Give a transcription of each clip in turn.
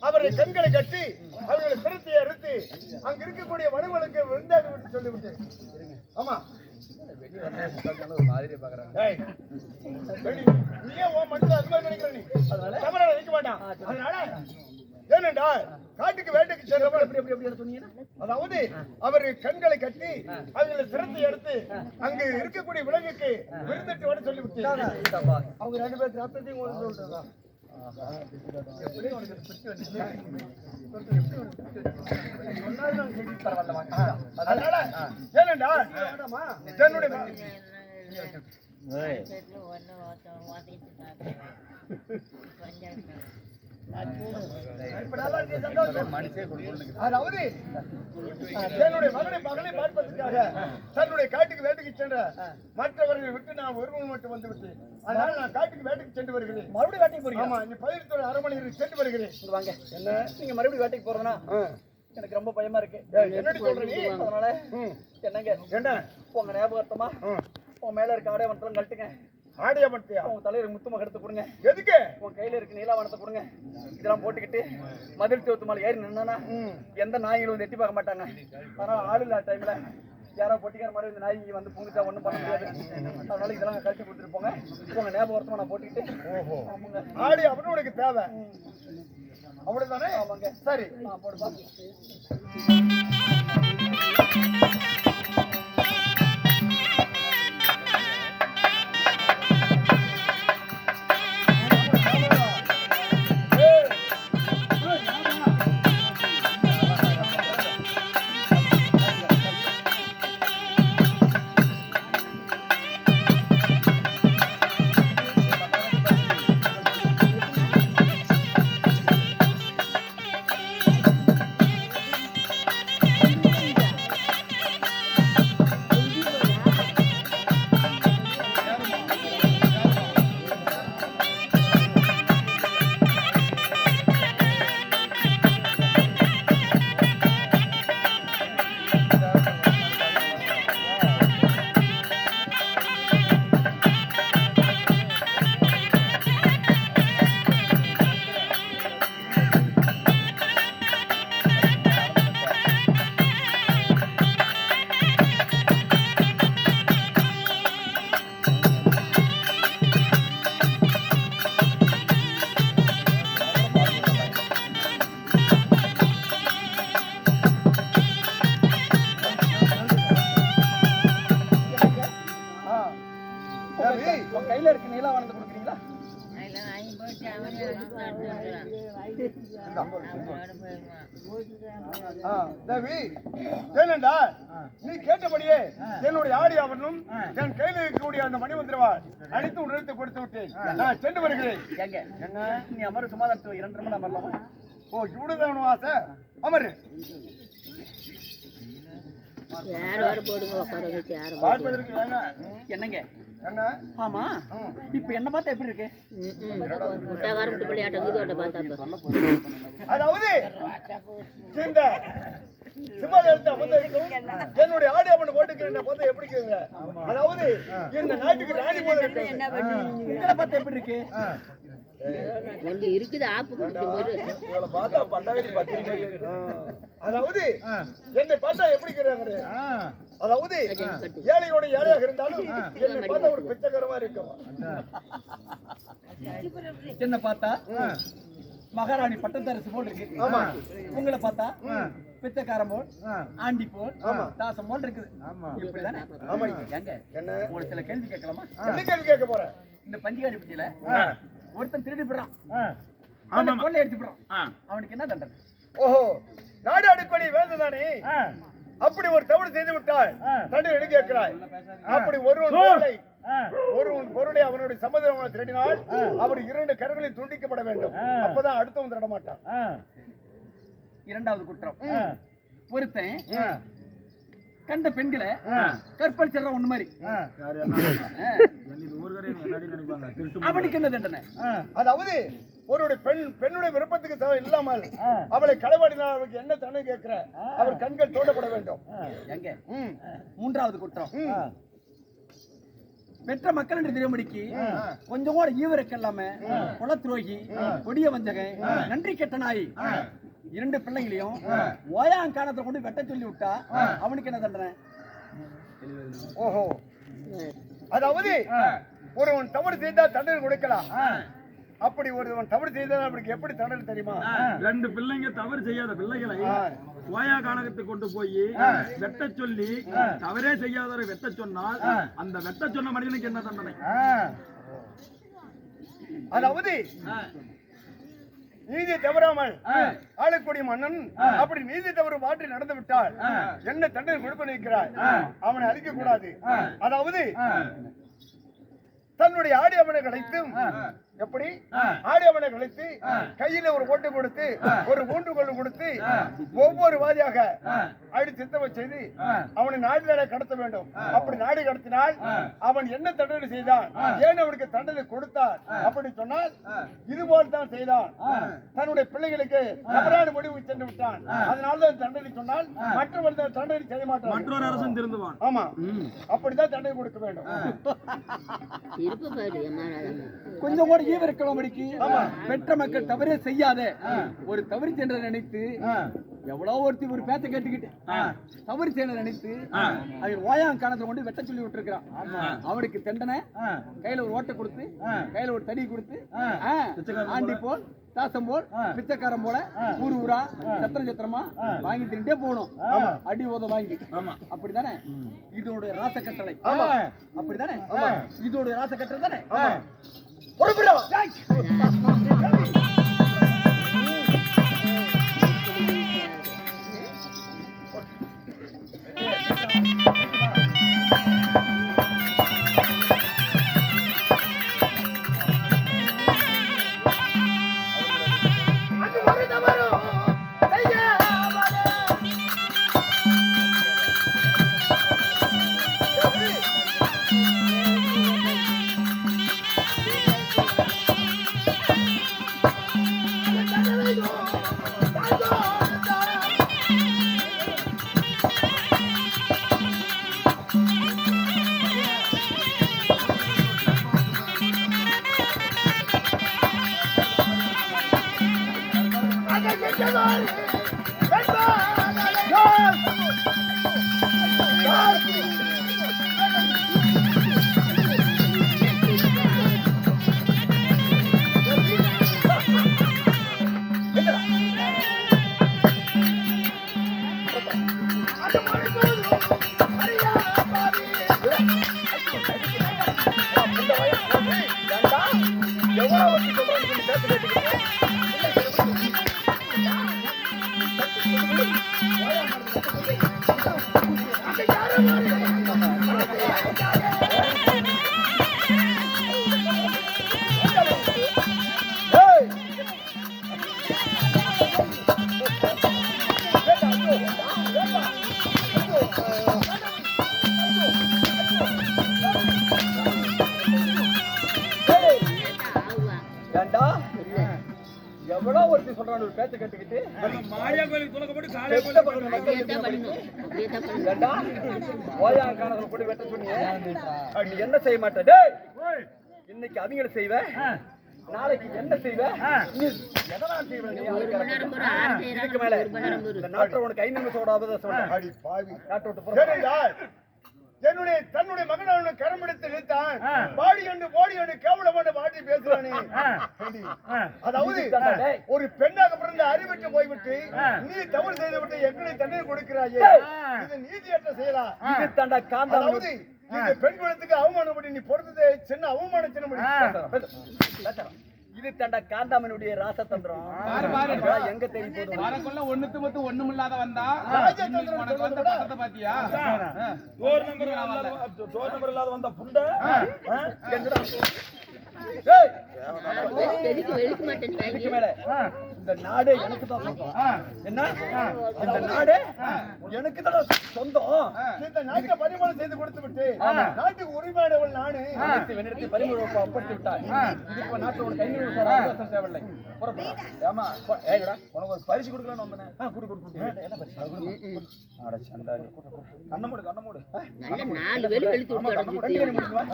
அவரை கண்களை கட்டி அவர்களை சிரத்தை அறுத்து அங்க இருக்கக்கூடிய வனவனுக்கு விருந்தாக விட்டு சொல்லிவிட்டு ஆமா நினைக்க மாட்டான். அதனால ஏனென்றா காட்டுக்கு வேட்டைக்கு சென்றவர் அதாவது அவர் கண்களை கட்டி அவர்களை சிரத்தை எடுத்து அங்கு இருக்கக்கூடிய விலங்குக்கு விருந்துட்டு வர சொல்லிவிட்டு அவங்க 2 பேர் ரத்தத்தையும் சொல்றாங்க. அதாவது என்னுடைய மகனை மகனை பார்ப்பதற்காக தன்னுடைய காட்டுக்கு வேட்டைக்கு சென்ற மற்றவர்களை விட்டு நான் ஒருவன் மட்டும் வந்து விட்டேன். அதனால நான் காட்டுக்கு வேட்டைக்கு சென்று வருகிறேன். மறுபடியும் வேட்டைக்கு போறீங்க? ஆமா, நீ 11 அரை மணி சென்று வருகிறேன். வாங்க. என்ன நீங்க மறுபடியும் வேட்டைக்கு போறேன்னா எனக்கு ரொம்ப பயமா இருக்கு. என்னடி சொல்றீங்க? அதனால என்னங்க என்ன உங்க ஞாபகத்தமா உன் மேல இருக்க ஆடையவனத்தெல்லாம் கழட்டுங்க. ஆடையவனத்தையா? உங்க தலையில முத்துமா எடுத்து கொடுங்க. எதுக்கு? உன் கையில இருக்க நீலாவனத்தை கொடுங்க. இதெல்லாம் போட்டுக்கிட்டு மதில் தோத்து மேல ஏறி நின்னா எந்த நாய்களும் வந்து எட்டி பார்க்க மாட்டாங்க. அதனால ஆளு இல்லாத டைம்ல யாரோ பொட்டிக்கார மாதிரி இந்த நாய் வந்து பூந்துட்டா ஒண்ணும் பண்ண முடியாது. அதனால இதெல்லாம் கழிச்சு கொடுத்துட்டு போங்க. உங்க ஞாபகத்தமா நான் போட்டுக்கிட்டு ஆடி அப்படின்னு உனக்கு தேவை அவ்வளவுதானே? ஆமாங்க. சரி போடுப்பா. கையில இருக்கு நீலாவனத்தை கொடுக்குறீங்களா? நீ கேட்டபடியே என்னுடைய ஆடி ஆவணம் என் கையில் இருக்கக்கூடிய அந்த மணிமந்திரவாள் அனைத்து உணர்த்து கொடுத்து விட்டேன். நான் சென்று வருகிறேன். என்ன நீ அமரு சுமாதாரத்து 2 மணி அமரலாமா? ஓ இவ்வளவுதான் ஆசை. அமரு. என்னங்க என்ன? ஆமா இப்ப என்ன பார்த்தா எப்படி இருக்கு? அதாவது இந்த என்னுடைய ஆடியோ பண்ண போட்டுக்கிறேன் பார்த்தா எப்படி இருக்குங்க? அதாவது இந்த நாட்டுக்கு ராணி போல இருக்கு. உங்களை பார்த்தா எப்படி இருக்கு? அதாவது என்னை பார்த்தா எப்படி இருக்கிறாங்க? அதாவது ஏழையோட ஏழையாக இருந்தாலும் என்னை பார்த்தா ஒரு பிச்சைக்காரமா இருக்கும். என்ன பார்த்தா மகாராணி பட்டத்தரசு போல் இருக்கு. ஆமா. உங்களை பார்த்தா பிச்சைக்காரன் போல், ஆண்டி போல், தாசம் போல் இருக்குது. இப்படிதானே? ஆமா. எங்க என்ன ஒரு சில கேள்வி கேட்கலாமா? என்ன கேள்வி கேட்க போறேன்? இந்த பஞ்சிகாரி பட்டியல ஒருத்தன் திருடி போறான், கொள்ளை அடிச்சு போறான், அவனுக்கு என்ன தண்டனை? ஓஹோ, நாடு அடிப்படை வேண்டுதானே? அப்படி ஒரு தவறு செய்து விட்டால் தண்டனை எடுக்க கேட்கிறாய். அப்படி ஒருவன் பொருளை அவனுடைய சம்மதம் திருடினால் அவர் 2 கரங்களில் துண்டிக்கப்பட வேண்டும். அப்பதான் அடுத்தவன் திருட மாட்டான். 2வது குற்றம், ஒருத்தன் கண்ட பெண்களை கற்பல் செல்ற ஒண்ணு மாதிரி அவனுக்கு என்ன தண்டனை? அதாவது ஒரு பெண்ணுடைய விருப்பத்துக்கு இல்லாமல் அவளை களவாடினால் அவருக்கு என்ன தண்டனை கேட்கிற? அவர் கண்கள் தோண்டப்பட வேண்டும். எங்க 3வது குற்றம், பெற்ற மக்கள் என்று தெரியும்படிக்கு கொஞ்சம் கூட ஈவருக்கு இல்லாம குலத்துரோகி கொடிய வஞ்சகன் நன்றி கெட்ட நாய் 2 பிள்ளைங்களையும் ஓயாங்கானத்தை கொண்டு வெட்ட சொல்லி விட்டா அவனுக்கு என்ன தண்டனை? ஓஹோ, அதாவது ஒருவன் தவறு செய்தா தண்டனை கொடுக்கலாம். அப்படி ஒருவன் தவறு செய்தால் அவனுக்கு எப்படி தண்டனை தெரியுமா? 2 பிள்ளைங்க தவறு செய்யாத பிள்ளைகளை ஓயா கானகத்தை கொண்டு போய் வெட்ட சொல்லி தவறே செய்யாதவரை வெட்ட சொன்னால் அந்த வெட்ட சொன்ன மனிதனுக்கு என்ன தண்டனை? அதாவது நீதி தவறாமல் ஆளக்கூடிய மன்னன் அப்படி நீதி தவறு மாற்றி நடந்து விட்டால் என்ன தண்டனை கொடுப்ப நிற்கிறார்? அவனை அழிக்க கூடாது. அதாவது தன்னுடைய ஆடியவனை கலைத்தும் எப்படி ஆடியவனை கலைத்து கையில ஒரு ஓட்டை கொடுத்து ஒரு ஊன்றுகோல் கொடுத்து ஒவ்வொரு வாதியாக அடி சித்தவை செய்து அவனை நாடு கடத்த வேண்டும். அப்படி நாடு கடத்தினால் அவன் என்ன தண்டனை செய்தான், ஏன் அவனுக்கு தண்டனை கொடுத்தார் அப்படி சொன்னால் இதுபோல் தான் செய்தான். தன்னுடைய பிள்ளைகளுக்கு தவறான முடிவு சென்று விட்டான். அதனால்தான் தண்டனை சொன்னால் மற்றவர் தண்டனை செய்ய மாட்டான், மற்றொரு அரசன் திருந்துவான். ஆமா, அப்படிதான் தண்டனை கொடுக்க வேண்டும். கொஞ்சம் கூட ஈவருக்கிறபடிக்கு பெற்ற மக்கள் தவறே செய்யாத ஒரு தவறு சென்ற நினைத்து எவ்வளவு ஒருத்தி ஒரு பேச்ச கேட்டுக்கிட்டு தவறு செய்ய நினைத்து அவன் ஓயாங்கானத்தை கொண்டு வெட்ட சொல்லி விட்டுருக்கான். அவனுக்கு தண்டனை கையில ஒரு ஓட்டை கொடுத்து கையில ஒரு தடி கொடுத்து ஆண்டி போல் தாசம் போல் பிச்சைக்காரன் போல ஊர் ஊரா சத்திரமா வாங்கி தின்ட்டே போகணும். அடி ஓத வாங்கி அப்படித்தானே இதோடைய ராச கட்டளை? அப்படித்தானே இதோடைய ராச கட்டளை தானே? எவ்வளவு ஒருத்தி சொல்றான் ஒரு பேச்ச கேட்டுக்கிட்டு மாரியா கோயிலுக்கு துலக்கப்பட்டு காலைய ஓயாங்கானத்தை போட்டு வெட்ட சொன்னீங்க. நீ என்ன செய்ய மாட்டே? இன்னைக்கு அவங்களை செய்வ, நாளைக்கு என்ன செய்வ? நீ எதெல்லாம் செய்வ? இதுக்கு மேல இந்த நாட்டை உனக்கு 5 நிமிஷம் ஓடாத சொல்றேன். நாட்டை விட்டு போற என்னுடைய தன்னுடைய மகன் கரம் எடுத்து நிறுத்தான். பாடி என்று போடி என்று கேவலமான பாட்டி பேசுறானே. அதாவது ஒரு பெண்ணாக பிறந்த அறிவிட்டு போய்விட்டு நீ தவறு செய்து விட்டு எங்களை தண்ணீர் கொடுக்கிறாயே, இது நீதியற்ற செய்யலாம். இது தண்டா காந்தா. அதாவது இந்த பெண் குலத்துக்கு அவமானப்படி நீ பொறுத்தது சின்ன அவமான சின்ன இது தண்டா காந்தாமனுடைய ராசதந்திரம். எங்க தெரியும் போதும் வரக்குள்ள ஒண்ணுத்து மொத்து ஒண்ணுமில்லாத வந்தா பாத்தியா? டோர் நம்பர் இல்லாத வந்த புண்டை ஏய், வெளிக்க மாட்டேன் இதுக்கு மேல இந்த நாடே எனக்கு தான் சொந்தம். என்ன இந்த நாடே எனக்கு தான் சொந்தம். இந்த நாட்டை பரிமாணம் செய்து கொடுத்து விட்டு நாட்டுக்கு உரிமையானவள் நானு. வெண்ணிடத்தை பறிமுதல் ஒப்படைத்து விட்டாய். இதுக்கு நாட்டில் ஒரு கையில் அவகாசம் தேவையில்லை. புறப்படா. ஏமா ஏடா உனக்கு ஒரு பரிசு கொடுக்கலாம்னு வந்தேன். என்ன பரிசு? அட சண்டாளி. கண்ண மூடு நல்ல 4 வேளை வெளுத்து விட்டு ரெண்டு கை முடிச்சு வா.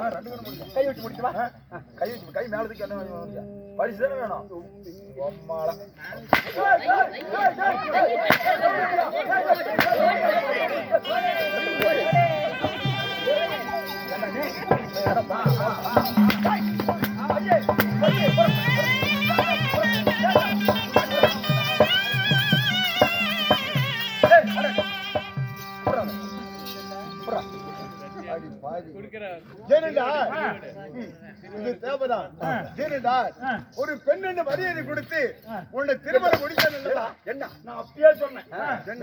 கை வச்சு முடிச்சு வா. கை மேல தூக்கி என்ன பரிசு தானே வேணும். அம்மாளா ஒரு பெண் மரியாதை கொடுத்து உன்னை திருமணம் முடித்தது என்ன நான் அப்பயே சொன்னேன்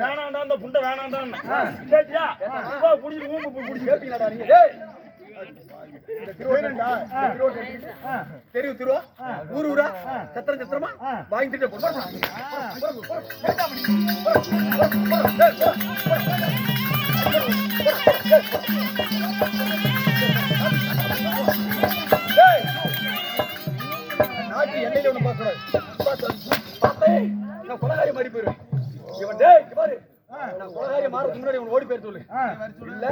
வேணாண்டா அந்த புண்டை வேணாண்டான்னு கேட்டியா அப்பா புடிச்சு ஊம்பு புடிச்சு கேப்பீங்களாடா நீங்க? தெரியும் திருவா ஊரா சத்திரமா வாங்கிட்டு நாட்டு எண்ணெயில ஒண்ணு பார்க்கக்கூடாது. நான் கொலகாரி மாறி போயிருவேன். இவன் டேய் பாரு நான் கொலகாரி மாறதுக்கு முன்னாடி இவன் ஓடி போயிரு சொல்லு. இல்ல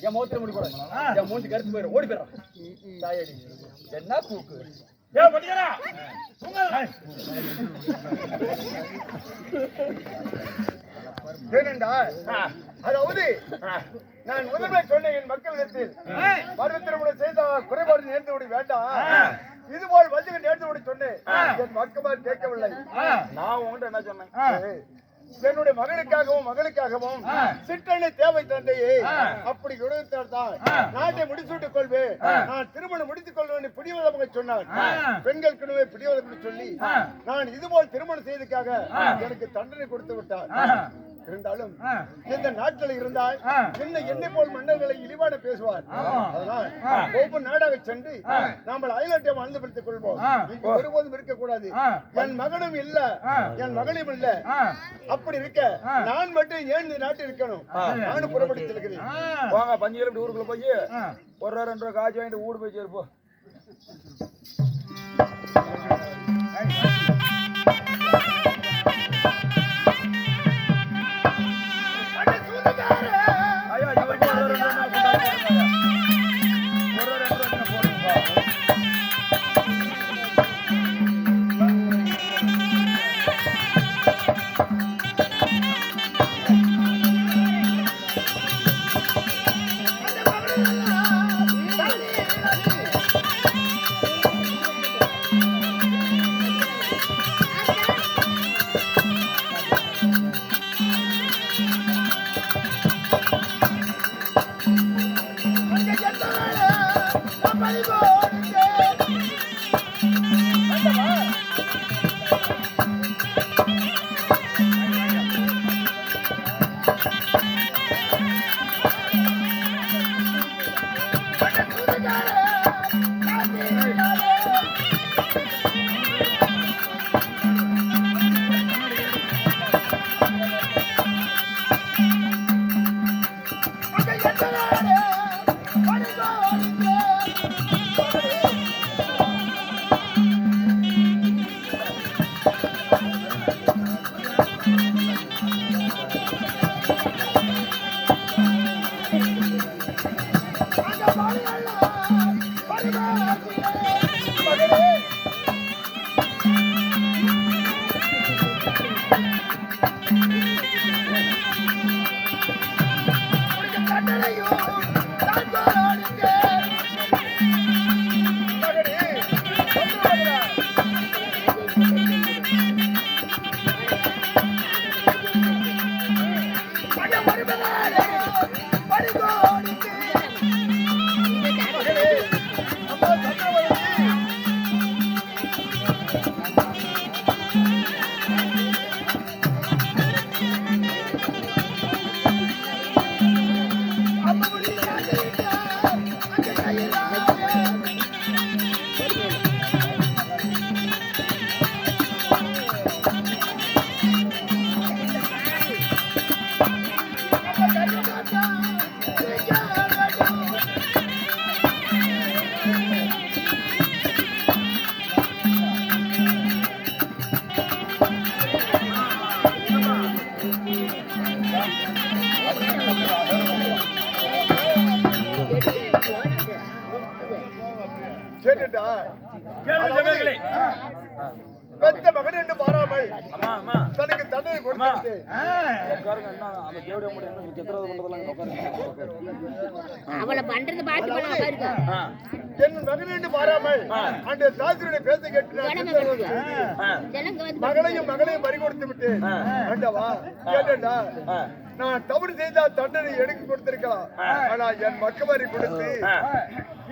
என் மோத்திர முடி போட என் மூஞ்சி கருத்து போயிரு ஓடி போயிடும். தாயடி என்ன கூக்கு அதாவது நான் முதன்மை சொன்னேன் என் மக்களிடத்தில் மறு திருமணம் செய்த குறைபாடு நேர்ந்து விட வேண்டாம். இதுபோல் வந்து நேர்ந்து விட சொன்னேன். என் மக்கள் கேட்கவில்லை. நான் உங்கள்கிட்ட என்ன சொன்னேன்? என்னுடைய மகளுக்காகவும் சிற்றனை தேவை தந்தையே அப்படி கொடுத்தால்தான் நாட்டை முடிச்சுட்டுக் கொள்வேன். நான் திருமணம் முடித்துக் கொள்வேன் பிடிவதமாக சொன்னார். பெண்கள் கனவை பிடிவதற்கு சொல்லி நான் இதுபோல் திருமணம் செய்ததுக்காக எனக்கு தண்டனை கொடுத்து விட்டார். இருந்தாலும் இந்த நாட்டில் இருந்தால் என்னை போல் மன்னர்களை இழிவான பேசுவார். அதனால் ஒவ்வொரு நாடாக சென்று நாம் அயல்நாட்டை வாழ்ந்து பிடித்துக் கொள்வோம். ஒருபோதும் இருக்கக்கூடாது. என் மகனும் இல்ல என் மகனும் இல்ல. அப்படி இருக்க நான் மட்டும் ஏன் இந்த நாட்டில் இருக்கணும்? நானும் புறப்பட்டு செல்கிறேன். வாங்க பஞ்சுகள் ஊருக்குள்ள போய் ஒரு ரூபா 2 ரூபா காய்ச்சி வாங்கிட்டு ஊடு போய் சேர்ப்போம். கேட்டுட்டா கேளுங்க ஜமீன்களே. பெத்த மகன் என்று பாராமல் அம்மா அம்மா தனக்கு தண்டனை கொடுத்து உட்காருங்க அண்ணா. அந்த தேவடைய முடியும் சித்திரவதை பண்றதெல்லாம் உட்காருங்க. அவளை பண்றது பாத்து பண்ண பாருங்க. என் மகன் என்று பாராமல் அந்த தாசியுடைய பேச கேட்டு மகனையும் பறி கொடுத்து விட்டு ஆண்டவா கேட்டா நான் தவறு செய்தால் தண்டனை எடுக்க கொடுத்திருக்கலாம். ஆனா என் மக்கமாரி கொடுத்து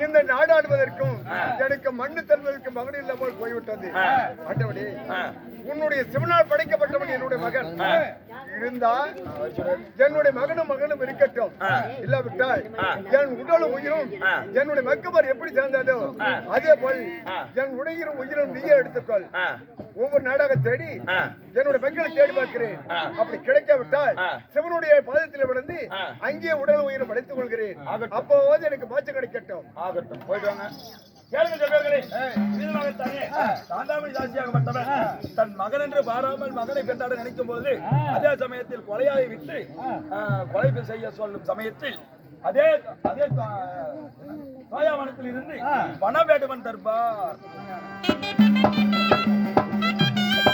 இந்த நாடாடுவதற்கும் எனக்கு மண்ணு தருவதற்கு மகன் இல்லாமல் போய்விட்டது. ஆண்டவனே, உன்னுடைய சிவனால் படைக்கப்பட்டவன் என்னுடைய மகன் இருந்தா என்னுடைய மகனும் இருக்கட்டும். இல்லாவிட்டால் என் உடலும் உயிரும் என்னுடைய மக்கமாரி எப்படி சேர்ந்தாலோ அதே போல் என் உடையிலும் உயிரும் நீயே எடுத்துக்கொள். ஒவ்வொரு நாடாக தேடி என்னுடைய மக்களை தேடி பார்க்கிறேன். அப்படி கிடைக்காவிட்டால் சிவனுடைய பாதத்தில் விழுந்து அங்கே உடல் உயிரை படைத்துக் கொள்கிறேன். அப்போது எனக்கு மாற்றம் கிடைக்கட்டும். ஆகட்டும், போயிட்டு வாங்க. கேளுங்க ஜமீன்களே. வீரமகத்தானே சாந்தாமணி தாசியாகப்பட்டவன் தன் மகன் என்று பாராமல் மகனை பெற்றாட நினைக்கும் போது அதே சமயத்தில் கொலையாயை விட்டு கொலை செய்ய சொல்லும் சமயத்தில் அதே அதே சோயாவனத்தில் இருந்து பணம் வேண்டுவன் தருப்பார்.